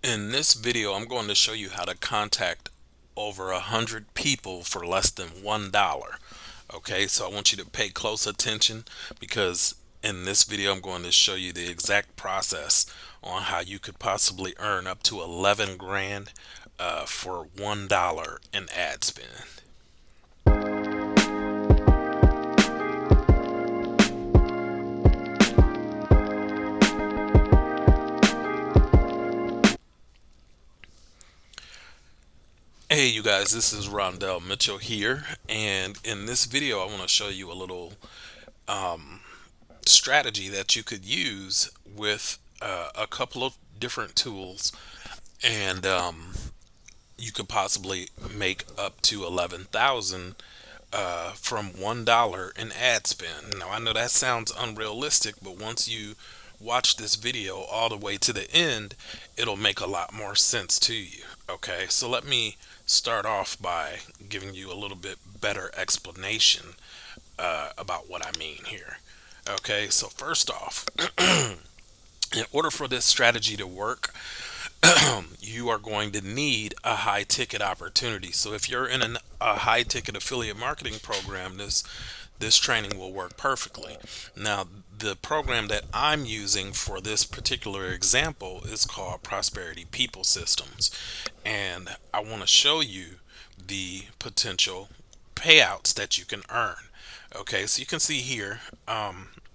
In this video, I'm going to show you how to contact over 100 people for less than $1. Okay, so I want you to pay close attention because in this video, I'm going to show you the exact process on how you could possibly earn up to 11 grand for $1 in ad spend. Hey you guys, this is Rondell Mitchell here, and in this video I want to show you a little strategy that you could use with a couple of different tools, and you could possibly make up to 11,000 from $1 in ad spend. Now I know that sounds unrealistic, but once you watch this video all the way to the end, it'll make a lot more sense to you. Okay, so let me start off by giving you a little bit better explanation about what I mean here. Okay, so first off, in order for this strategy to work, you are going to need a high ticket opportunity. So if you're in a high ticket affiliate marketing program, this training will work perfectly. Now, the program that I'm using for this particular example is called Prosperity People Systems, and I want to show you the potential payouts that you can earn. Okay, so you can see here,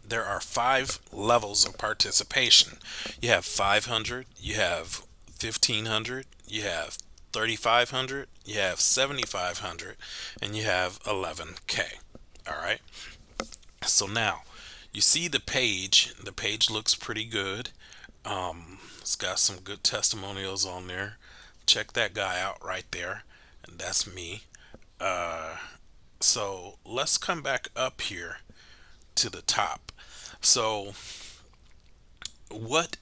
there are 5 levels of participation. You have 500, you have 1500, you have 3500, you have 7500, and you have 11K. All right, so now you see the page. The page looks pretty good. It's got some good testimonials on there. Check that guy out right there, and that's me. So let's come back up here to the top. So what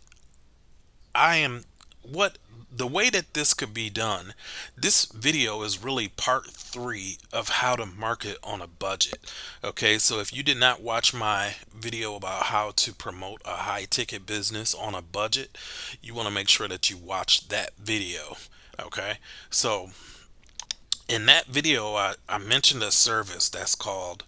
I am what the way that this could be done, this video is really part 3 of how to market on a budget. Okay, so if you did not watch my video about how to promote a high ticket business on a budget, you want to make sure that you watch that video. Okay, so in that video, I mentioned a service that's called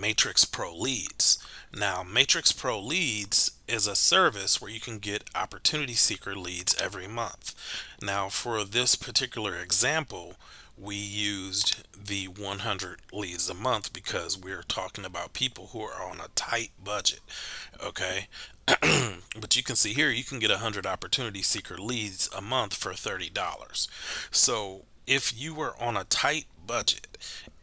Matrix Pro Leads. Now, Matrix Pro Leads is a service where you can get opportunity seeker leads every month. Now, for this particular example, we used the 100 leads a month because we're talking about people who are on a tight budget. Okay, but you can see here you can get 100 opportunity seeker leads a month for $30. So if you were on a tight budget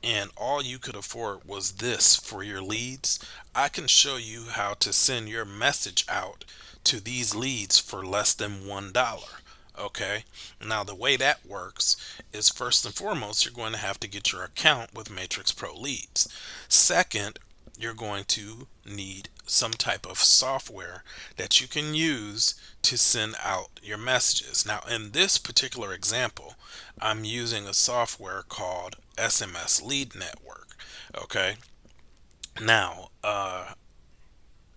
and all you could afford was this for your leads, I can show you how to send your message out to these leads for less than $1. Okay, now the way that works is, first and foremost, you're going to have to get your account with Matrix Pro Leads. Second, you're going to need some type of software that you can use to send out your messages. Now, in this particular example, I'm using a software called SMS Lead Network. Okay, now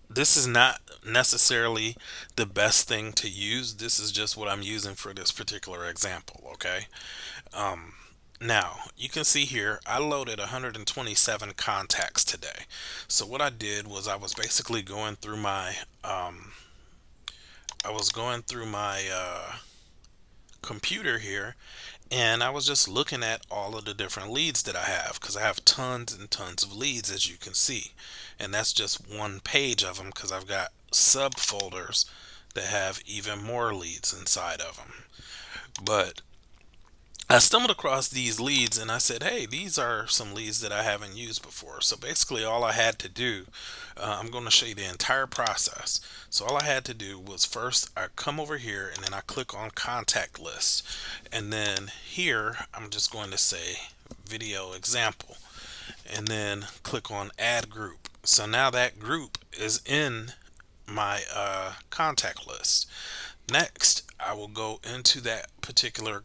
this is not necessarily the best thing to use. This is just what I'm using for this particular example. Okay, now you can see here I loaded 127 contacts today. So what I did was I was basically going through my computer here, and I was just looking at all of the different leads that I have, because I have tons and tons of leads, as you can see, and that's just one page of them because I've got subfolders that have even more leads inside of them. But I stumbled across these leads and I said, hey, these are some leads that I haven't used before. So basically all I had to do, I'm going to show you the entire process. So all I had to do was, first I come over here and then I click on contact list, and then here I'm just going to say video example, and then click on add group. So now that group is in my contact list. Next, I will go into that particular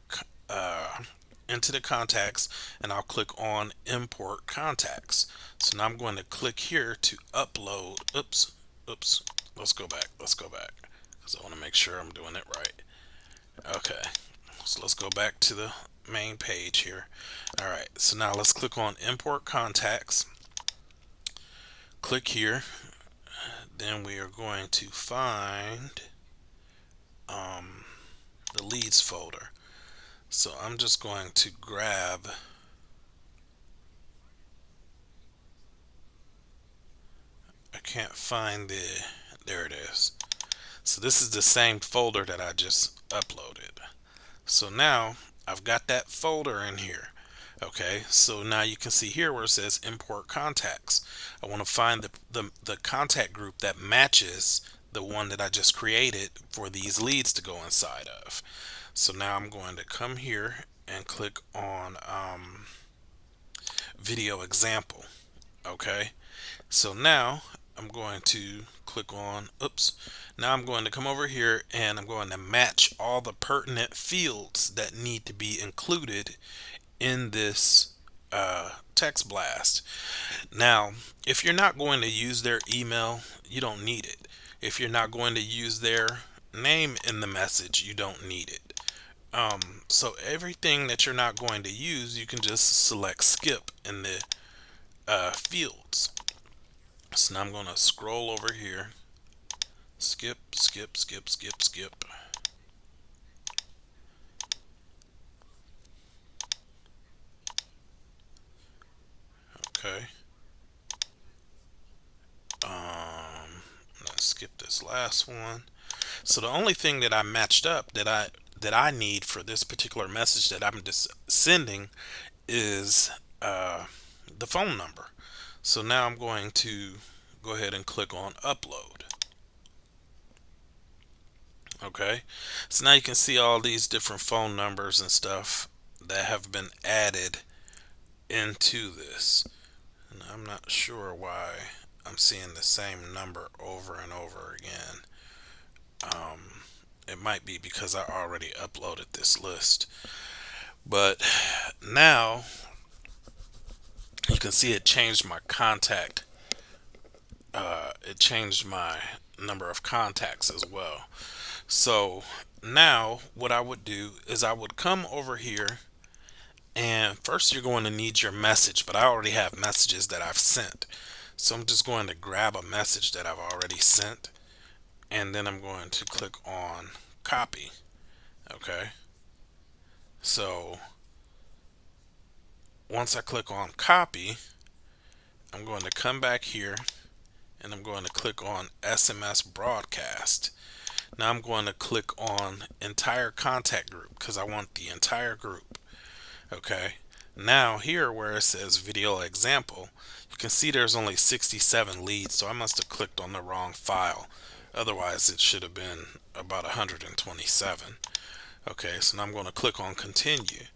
into the contacts, and I'll click on import contacts. So now I'm going to click here to upload. Oops, let's go back because I want to make sure I'm doing it right. go back to the main page here. All right, so now let's click on import contacts. Click here. Then we are going to find the leads folder. So I'm just going to grab, I can't find there it is. So this is the same folder that I just uploaded. So now I've got that folder in here. Okay, so now you can see here where it says import contacts. I want to find the contact group that matches the one that I just created for these leads to go inside of. So now I'm going to come here and click on video example. Okay, so now I'm going to click on, now I'm going to come over here and I'm going to match all the pertinent fields that need to be included in this text blast. Now, if you're not going to use their email, you don't need it. If you're not going to use their name in the message, you don't need it. So everything that you're not going to use, you can just select skip in the fields. So now I'm going to scroll over here. Skip, skip, skip, skip, skip. Okay. Let's skip this last one. So the only thing that I matched up that I need for this particular message that I'm just sending is the phone number. So now I'm going to go ahead and click on upload. Okay, so now you can see all these different phone numbers and stuff that have been added into this. And I'm not sure why I'm seeing the same number over and over again. It might be because I already uploaded this list. But now you can see it changed my contact. It changed my number of contacts as well. So now what I would do is I would come over here, and first you're going to need your message, but I already have messages that I've sent. So I'm just going to grab a message that I've already sent, and then I'm going to click on copy. Okay, so once I click on copy, I'm going to come back here and I'm going to click on SMS broadcast. Now I'm going to click on entire contact group because I want the entire group. Okay, now here where it says video example, you can see there's only 67 leads, so I must have clicked on the wrong file. Otherwise it should have been about 127. Okay, so now I'm going to click on continue,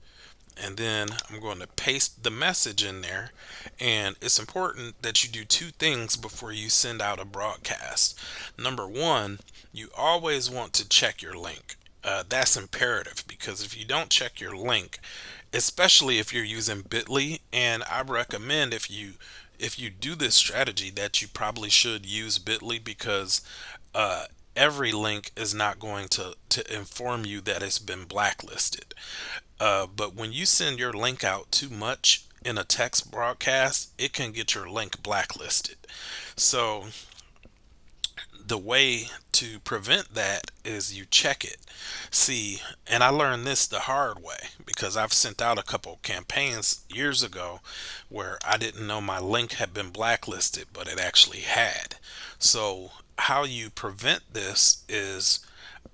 and then I'm going to paste the message in there. And it's important that you do two things before you send out a broadcast. Number one, you always want to check your link. That's imperative, because if you don't check your link, especially if you're using Bitly, and I recommend if you do this strategy that you probably should use Bitly, because every link is not going to inform you that it's been blacklisted. But when you send your link out too much in a text broadcast, it can get your link blacklisted. So the way to prevent that is you check it. See, and I learned this the hard way because I've sent out a couple campaigns years ago where I didn't know my link had been blacklisted, but it actually had. So how you prevent this is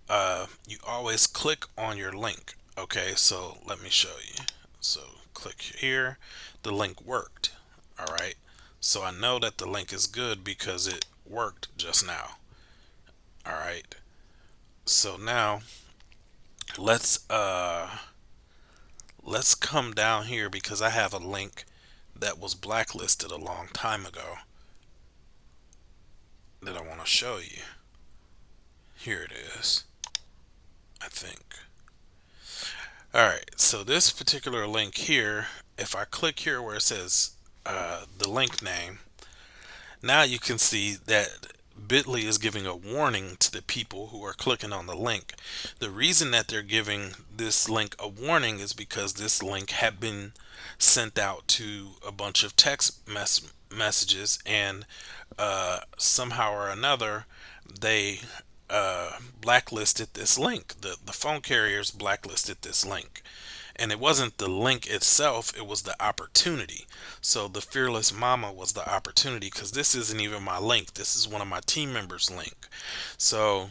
you always click on your link. Okay, so let me show you. So click here, the link worked. All right, so I know that the link is good because it worked just now. All right, so now let's come down here because I have a link that was blacklisted a long time ago that I want to show you. Here it is, I think. Alright, so this particular link here, if I click here where it says the link name, now you can see that Bitly is giving a warning to the people who are clicking on the link. The reason that they're giving this link a warning is because this link had been sent out to a bunch of messages, and somehow or another they blacklisted this link. The phone carriers blacklisted this link. And it wasn't the link itself, it was the opportunity. So the Fearless Mama was the opportunity, because this isn't even my link. This is one of my team members' link. So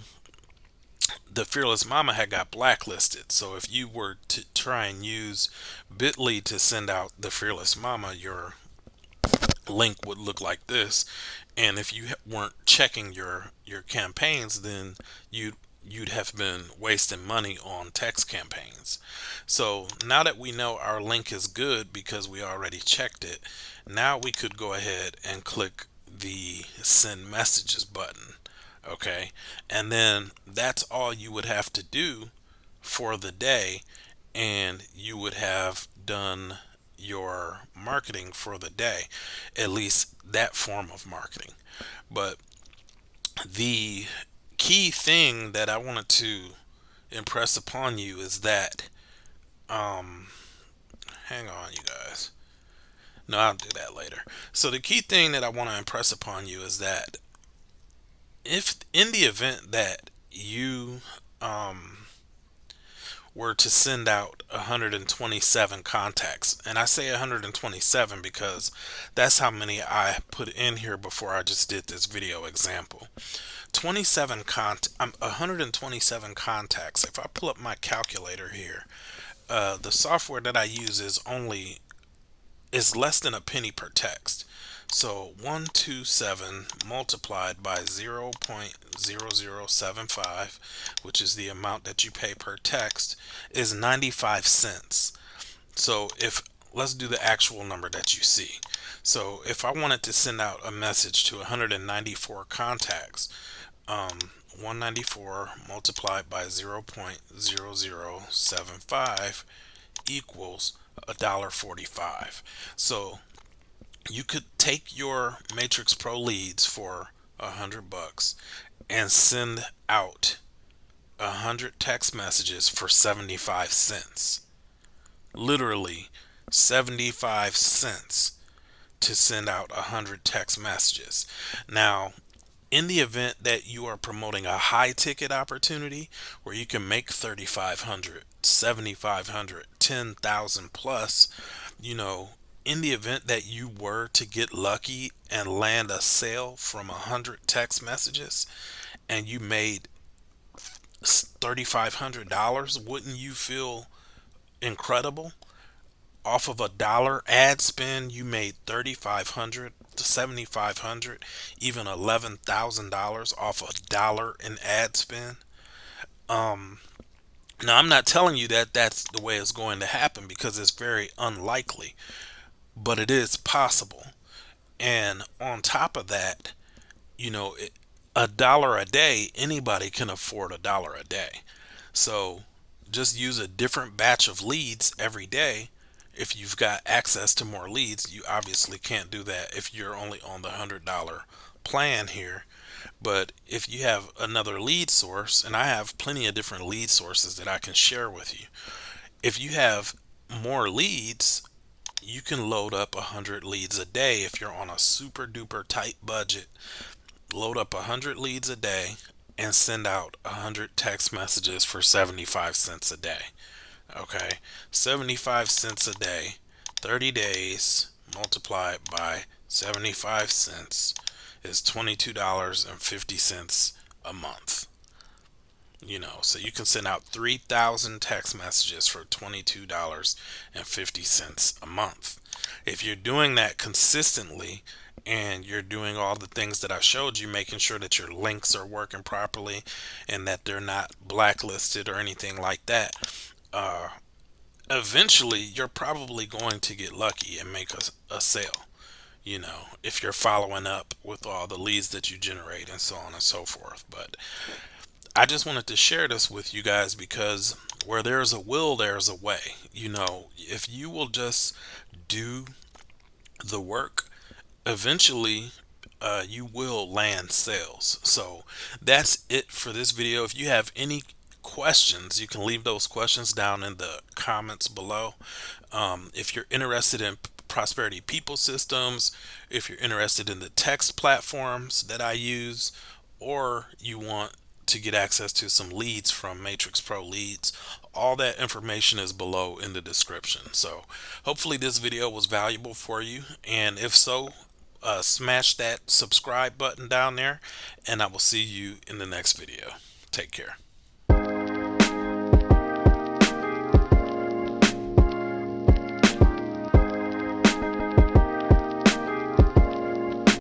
the Fearless Mama had got blacklisted. So if you were to try and use Bitly to send out the Fearless Mama, your link would look like this. And if you weren't checking your campaigns, then you'd have been wasting money on text campaigns. So now that we know our link is good because we already checked it, now we could go ahead and click the send messages button. Okay, and then that's all you would have to do for the day, and you would have done your marketing for the day, at least that form of marketing. But the key thing that I wanted to impress upon you is that, um, hang on, you guys. No, I'll do that later. So the key thing that I want to impress upon you is that if in the event that you were to send out 127 contacts, and I say 127 because that's how many I put in here before I just did this video example. 127 contacts. If I pull up my calculator here, the software that I use is less than a penny per text. So 127 multiplied by 0.0075, which is the amount that you pay per text, is 95 cents. So if let's do the actual number that you see. So if I wanted to send out a message to 194 contacts, 194 multiplied by 0.0075 equals $1.45. So you could take your Matrix Pro leads for $100 and send out 100 text messages for 75 cents. Literally 75 cents to send out 100 text messages. Now, in the event that you are promoting a high ticket opportunity where you can make 3,500, 7,500, 10,000 plus, you know, in the event that you were to get lucky and land a sale from 100 text messages and you made $3,500, wouldn't you feel incredible? Off of $1 ad spend, you made 3,500 to 7,500, even $11,000 off $1 in ad spend. Now I'm not telling you that that's the way it's going to happen because it's very unlikely, but it is possible. And on top of that, you know, $1 a day, anybody can afford $1 a day. So just use a different batch of leads every day. If you've got access to more leads, you obviously can't do that if you're only on the $100 plan here. But if you have another lead source, and I have plenty of different lead sources that I can share with you, if you have more leads, you can load up 100 leads a day. If you're on a super duper tight budget, load up 100 leads a day and send out 100 text messages for 75 cents a day. Okay, 75 cents a day, 30 days multiplied by 75 cents is $22.50 a month. You know, so you can send out 3,000 text messages for $22.50 a month. If you're doing that consistently and you're doing all the things that I showed you, making sure that your links are working properly and that they're not blacklisted or anything like that, eventually you're probably going to get lucky and make a sale, you know, if you're following up with all the leads that you generate and so on and so forth. But I just wanted to share this with you guys because where there's a will, there's a way. You know, if you will just do the work, eventually you will land sales. So that's it for this video. If you have any questions, you can leave those questions down in the comments below. If you're interested in prosperity people systems, if you're interested in the text platforms that I use, or you want to get access to some leads from Matrix Pro Leads, all that information is below in the description. So hopefully this video was valuable for you, and if so, smash that subscribe button down there, and I will see you in the next video. Take care.